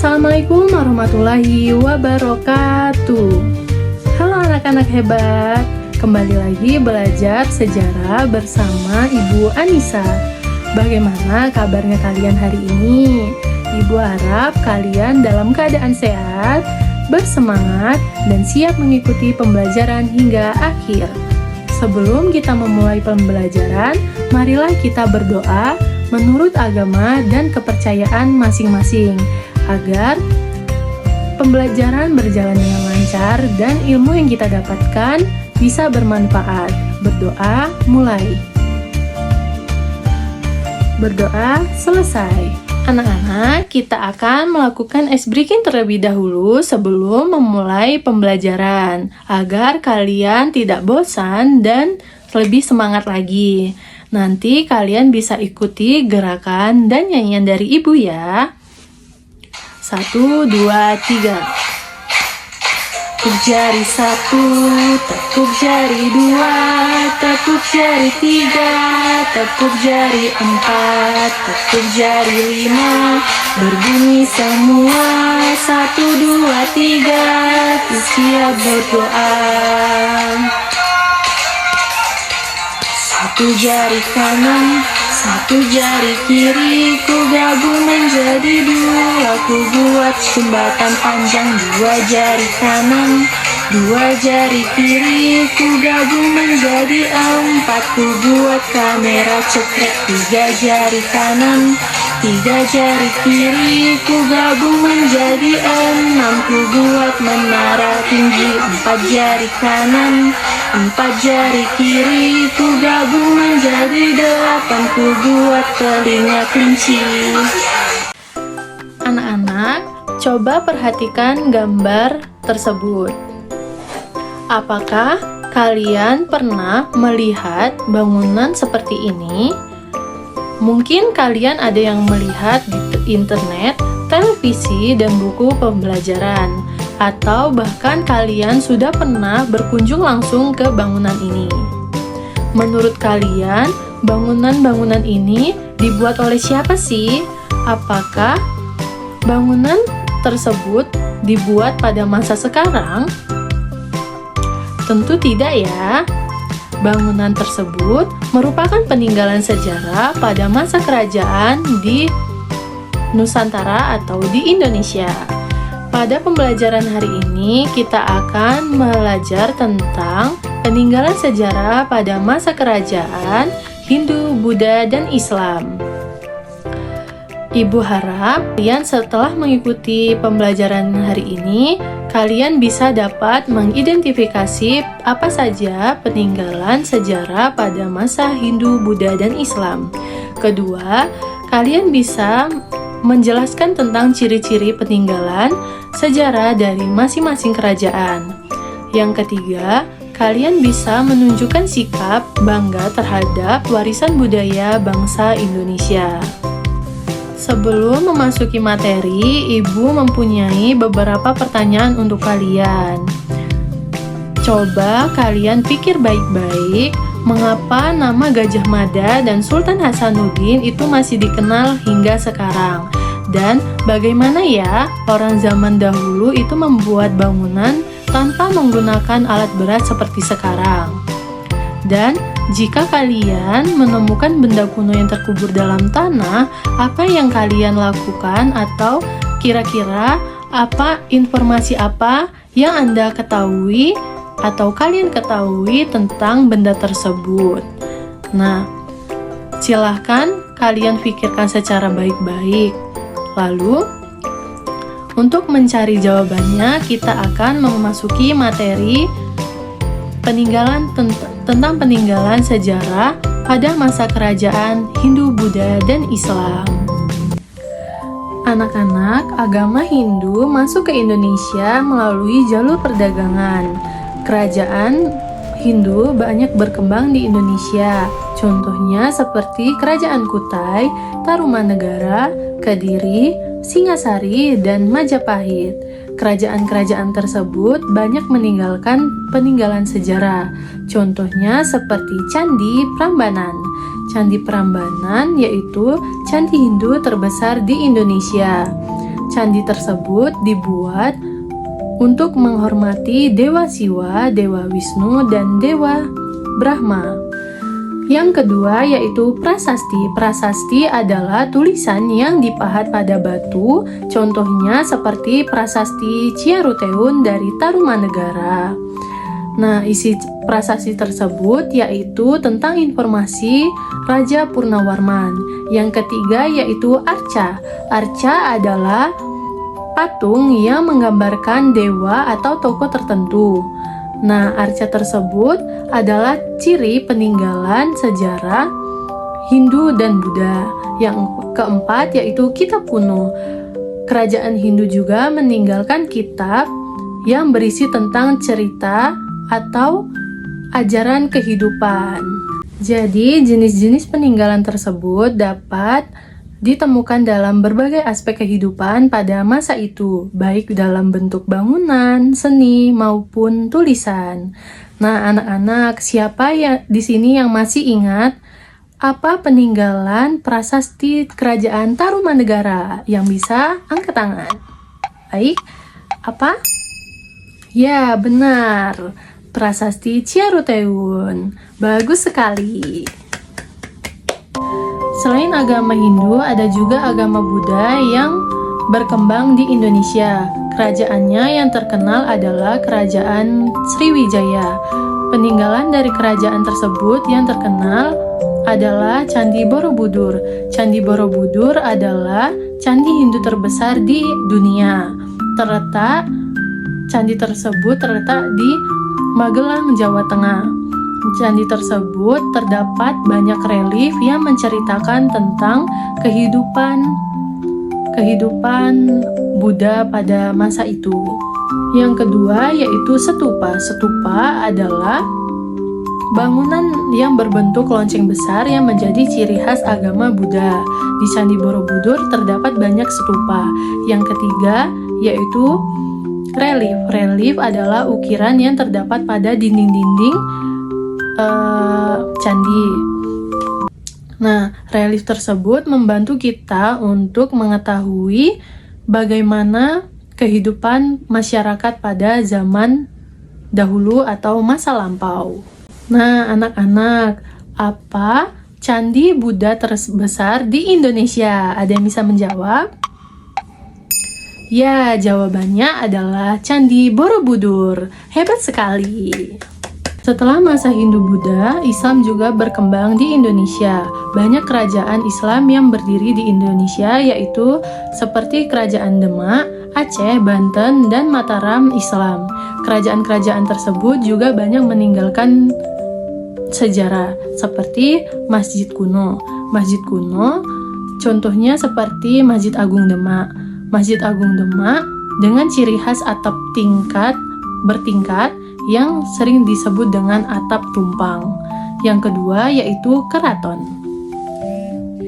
Assalamualaikum warahmatullahi wabarakatuh. Halo anak-anak hebat, kembali lagi belajar sejarah bersama Ibu Anissa. Bagaimana kabarnya kalian hari ini? Ibu harap kalian dalam keadaan sehat, bersemangat, dan siap mengikuti pembelajaran hingga akhir. Sebelum kita memulai pembelajaran, marilah kita berdoa menurut agama dan kepercayaan masing-masing, agar pembelajaran berjalan dengan lancar dan ilmu yang kita dapatkan bisa bermanfaat. Berdoa mulai. Berdoa selesai. Anak-anak, kita akan melakukan ice breaking terlebih dahulu sebelum memulai pembelajaran, agar kalian tidak bosan dan lebih semangat lagi. Nanti kalian bisa ikuti gerakan dan nyanyian dari ibu ya. 1, 2, 3. Tepuk jari 1, tepuk jari 2, tepuk jari 3, tepuk jari 4, tepuk jari 5. Berbunyi semua 1, 2, 3. Siap berdoa. Satu jari kanan, satu jari kiri, ku gabung menjadi dua, ku buat jembatan panjang. Dua jari kanan, dua jari kiri, ku gabung menjadi 4, ku buat kamera cekrek. Tiga jari kanan, tiga jari kiri, ku gabung menjadi 6, ku buat menara tinggi. 4 jari kanan, 4 jari kiri, ku gabung menjadi 8, ku buat telinga kelinci. Anak-anak, coba perhatikan gambar tersebut. Apakah kalian pernah melihat bangunan seperti ini? Mungkin kalian ada yang melihat di internet, televisi, dan buku pembelajaran. Atau bahkan kalian sudah pernah berkunjung langsung ke bangunan ini. Menurut kalian, bangunan-bangunan ini dibuat oleh siapa sih? Apakah bangunan tersebut dibuat pada masa sekarang? Tentu tidak ya. Bangunan tersebut merupakan peninggalan sejarah pada masa kerajaan di Nusantara atau di Indonesia. Pada pembelajaran hari ini, kita akan belajar tentang peninggalan sejarah pada masa kerajaan Hindu, Buddha, dan Islam. Ibu harap kalian setelah mengikuti pembelajaran hari ini, kalian bisa dapat mengidentifikasi apa saja peninggalan sejarah pada masa Hindu, Buddha, dan Islam. Kedua, kalian bisa menjelaskan tentang ciri-ciri peninggalan sejarah dari masing-masing kerajaan. Yang ketiga, kalian bisa menunjukkan sikap bangga terhadap warisan budaya bangsa Indonesia. Sebelum memasuki materi, Ibu mempunyai beberapa pertanyaan untuk kalian. Coba kalian pikir baik-baik, mengapa nama Gajah Mada dan Sultan Hasanuddin itu masih dikenal hingga sekarang? Dan bagaimana ya orang zaman dahulu itu membuat bangunan tanpa menggunakan alat berat seperti sekarang? Dan jika kalian menemukan benda kuno yang terkubur dalam tanah, apa yang kalian lakukan? Atau kira-kira informasi apa yang Anda ketahui atau kalian ketahui tentang benda tersebut? Nah, silahkan kalian pikirkan secara baik-baik. Lalu, untuk mencari jawabannya, kita akan memasuki materi tentang peninggalan sejarah pada masa kerajaan Hindu, Buddha, dan Islam. Anak-anak, agama Hindu masuk ke Indonesia melalui jalur perdagangan. Kerajaan Hindu banyak berkembang di Indonesia. Contohnya seperti Kerajaan Kutai, Tarumanegara, Kediri, Singasari, dan Majapahit. Kerajaan-kerajaan tersebut banyak meninggalkan peninggalan sejarah. Contohnya seperti Candi Prambanan. Candi Prambanan yaitu candi Hindu terbesar di Indonesia. Candi tersebut dibuat untuk menghormati Dewa Siwa, Dewa Wisnu, dan Dewa Brahma. Yang kedua yaitu prasasti. Prasasti adalah tulisan yang dipahat pada batu, contohnya seperti prasasti Ciaruteun dari Tarumanegara. Nah, isi prasasti tersebut yaitu tentang informasi Raja Purnawarman. Yang ketiga yaitu arca. Arca adalah patung yang menggambarkan dewa atau tokoh tertentu. Nah, arca tersebut adalah ciri peninggalan sejarah Hindu dan Buddha. Yang keempat yaitu kitab kuno. Kerajaan Hindu juga meninggalkan kitab yang berisi tentang cerita atau ajaran kehidupan. Jadi, jenis-jenis peninggalan tersebut dapat ditemukan dalam berbagai aspek kehidupan pada masa itu, baik dalam bentuk bangunan, seni, maupun tulisan. Nah, anak-anak, siapa yang di sini yang masih ingat apa peninggalan prasasti kerajaan Tarumanegara? Yang bisa angkat tangan. Baik, apa? Ya, benar. Prasasti Ciaruteun. Bagus sekali. Selain agama Hindu, ada juga agama Buddha yang berkembang di Indonesia. Kerajaannya yang terkenal adalah Kerajaan Sriwijaya. Peninggalan dari kerajaan tersebut yang terkenal adalah Candi Borobudur. Candi Borobudur adalah candi Hindu terbesar di dunia. Candi tersebut terletak di Magelang, Jawa Tengah. Candi tersebut terdapat banyak relief yang menceritakan tentang kehidupan Buddha pada masa itu. Yang kedua yaitu stupa. Stupa adalah bangunan yang berbentuk lonceng besar yang menjadi ciri khas agama Buddha. Di Candi Borobudur terdapat banyak stupa. Yang ketiga yaitu relief. Relief adalah ukiran yang terdapat pada dinding-dinding candi. Nah, relief tersebut membantu kita untuk mengetahui bagaimana kehidupan masyarakat pada zaman dahulu atau masa lampau. Nah, anak-anak, apa candi Buddha terbesar di Indonesia? Ada yang bisa menjawab? Ya, jawabannya adalah Candi Borobudur. Hebat sekali. Setelah masa Hindu-Buddha, Islam juga berkembang di Indonesia. Banyak kerajaan Islam yang berdiri di Indonesia, yaitu seperti Kerajaan Demak, Aceh, Banten, dan Mataram Islam. Kerajaan-kerajaan tersebut juga banyak meninggalkan sejarah, seperti Masjid Kuno. Masjid kuno, contohnya seperti Masjid Agung Demak. Masjid Agung Demak dengan ciri khas atap bertingkat yang sering disebut dengan atap tumpang. Yang kedua yaitu keraton.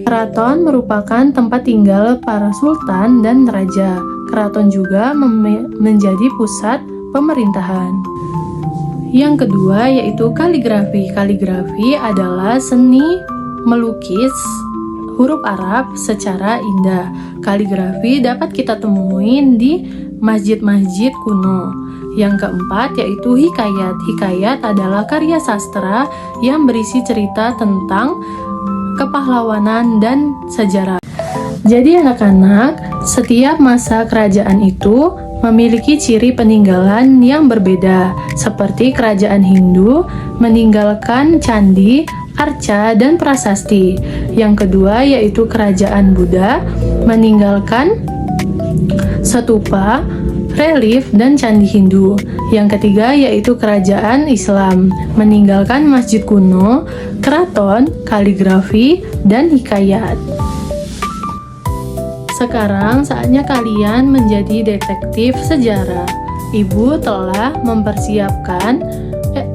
Keraton merupakan tempat tinggal para sultan dan raja. Keraton juga menjadi pusat pemerintahan. Yang kedua yaitu kaligrafi. Kaligrafi adalah seni melukis huruf Arab secara indah. Kaligrafi dapat kita temuin di masjid-masjid kuno. Yang keempat yaitu hikayat. Hikayat adalah karya sastra yang berisi cerita tentang kepahlawanan dan sejarah. Jadi anak-anak, setiap masa kerajaan itu memiliki ciri peninggalan yang berbeda. Seperti kerajaan Hindu meninggalkan candi, arca, dan prasasti. Yang kedua yaitu kerajaan Buddha meninggalkan stupa, relief, dan candi Hindu. Yang ketiga yaitu kerajaan Islam meninggalkan masjid kuno, keraton, kaligrafi, dan hikayat. Sekarang saatnya kalian menjadi detektif sejarah. Ibu telah mempersiapkan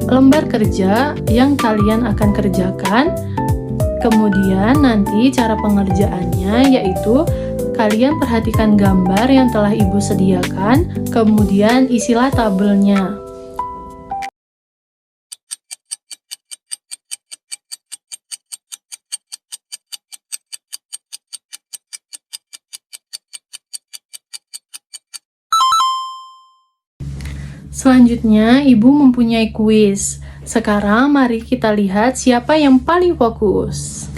lembar kerja yang kalian akan kerjakan. Kemudian nanti cara pengerjaannya yaitu kalian perhatikan gambar yang telah ibu sediakan, kemudian isilah tabelnya. Selanjutnya, Ibu mempunyai kuis. Sekarang mari kita lihat siapa yang paling fokus.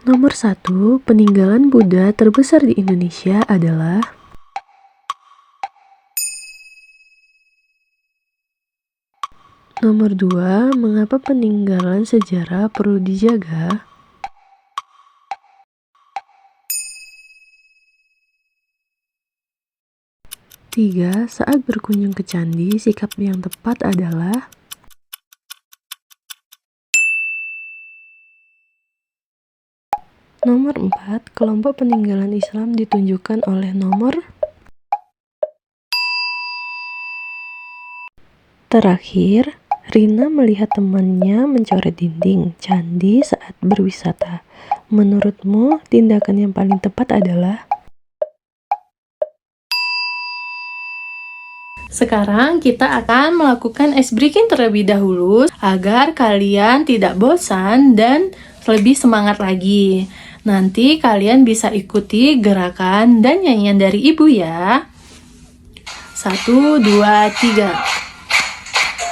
Nomor 1, peninggalan Buddha terbesar di Indonesia adalah Nomor 2, mengapa peninggalan sejarah perlu dijaga? Tiga, saat berkunjung ke candi, sikap yang tepat adalah Nomor 4, kelompok peninggalan Islam ditunjukkan oleh nomor. Terakhir, Rina melihat temannya mencoret dinding candi saat berwisata. Menurutmu, tindakan yang paling tepat adalah? Sekarang kita akan melakukan ice breaking terlebih dahulu agar kalian tidak bosan dan lebih semangat lagi. Nanti kalian bisa ikuti gerakan dan nyanyian dari Ibu ya. 1, 2, 3.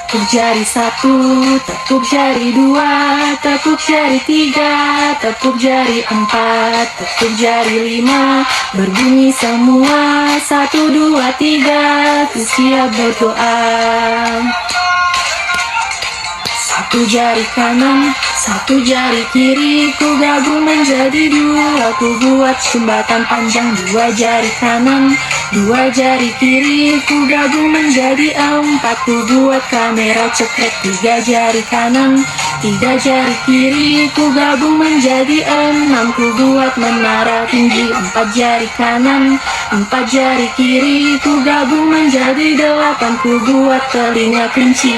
Tekuk jari 1, tekuk jari 2, tekuk jari 3, tekuk jari 4, tekuk jari 5. Berbunyi semua 1, 2, 3, siap berdoa. Satu jari kanan, satu jari kiri, ku gabung menjadi 2, ku buat jembatan panjang. 2 jari kanan, 2 jari kiri, ku gabung menjadi 4, ku buat kamera cekrek. 3 jari kanan, 3 jari kiri, ku gabung menjadi 6, ku buat menara tinggi. 4 jari kanan, 4 jari kiri, ku gabung menjadi 8, ku buat telinga kunci.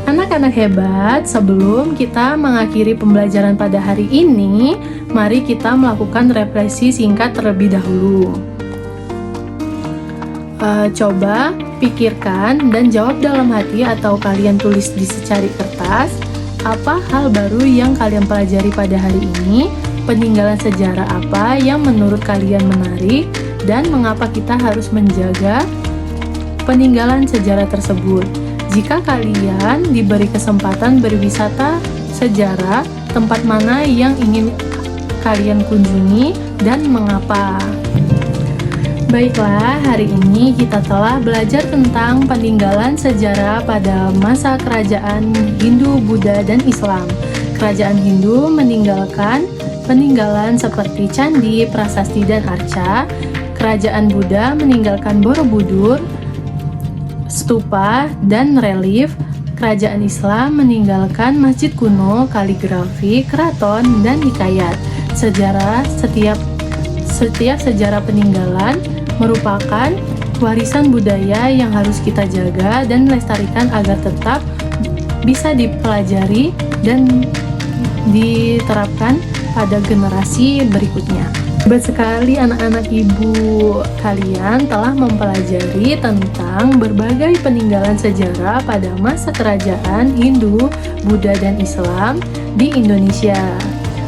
Anak-anak hebat, sebelum kita mengakhiri pembelajaran pada hari ini, mari kita melakukan refleksi singkat terlebih dahulu. Coba pikirkan dan jawab dalam hati atau kalian tulis di secari kertas, apa hal baru yang kalian pelajari pada hari ini, peninggalan sejarah apa yang menurut kalian menarik, dan mengapa kita harus menjaga peninggalan sejarah tersebut. Jika kalian diberi kesempatan berwisata sejarah, tempat mana yang ingin kalian kunjungi dan mengapa? Baiklah, hari ini kita telah belajar tentang peninggalan sejarah pada masa kerajaan Hindu, Buddha, dan Islam. Kerajaan Hindu meninggalkan peninggalan seperti candi, prasasti, dan arca. Kerajaan Buddha meninggalkan Borobudur, stupa, dan relief. Kerajaan Islam meninggalkan masjid kuno, kaligrafi, keraton, dan hikayat. Setiap sejarah peninggalan merupakan warisan budaya yang harus kita jaga dan lestarikan agar tetap bisa dipelajari dan diterapkan pada generasi berikutnya. Hebat sekali anak-anak ibu, kalian telah mempelajari tentang berbagai peninggalan sejarah pada masa kerajaan Hindu, Buddha, dan Islam di Indonesia.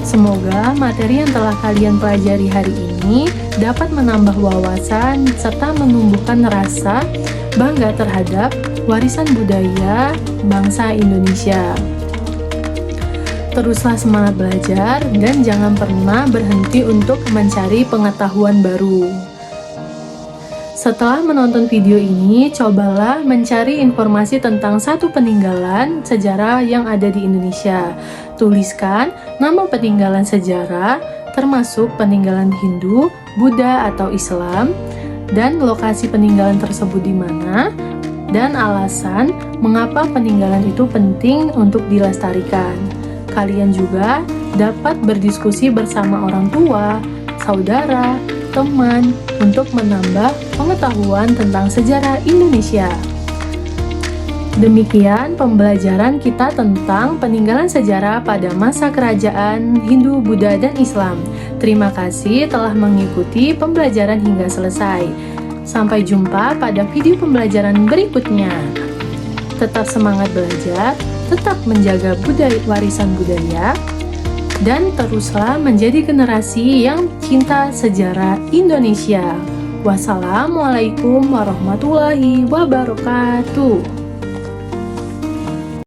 Semoga materi yang telah kalian pelajari hari ini dapat menambah wawasan serta menumbuhkan rasa bangga terhadap warisan budaya bangsa Indonesia. Teruslah semangat belajar dan jangan pernah berhenti untuk mencari pengetahuan baru. Setelah menonton video ini, cobalah mencari informasi tentang satu peninggalan sejarah yang ada di Indonesia. Tuliskan nama peninggalan sejarah, termasuk peninggalan Hindu, Buddha, atau Islam, dan lokasi peninggalan tersebut di mana, dan alasan mengapa peninggalan itu penting untuk dilestarikan. Kalian juga dapat berdiskusi bersama orang tua, saudara, teman untuk menambah pengetahuan tentang sejarah Indonesia. Demikian pembelajaran kita tentang peninggalan sejarah pada masa kerajaan Hindu, Buddha, dan Islam. Terima kasih telah mengikuti pembelajaran hingga selesai. Sampai jumpa pada video pembelajaran berikutnya. Tetap semangat belajar, tetap menjaga warisan budaya, dan teruslah menjadi generasi yang cinta sejarah Indonesia. Wassalamualaikum warahmatullahi wabarakatuh.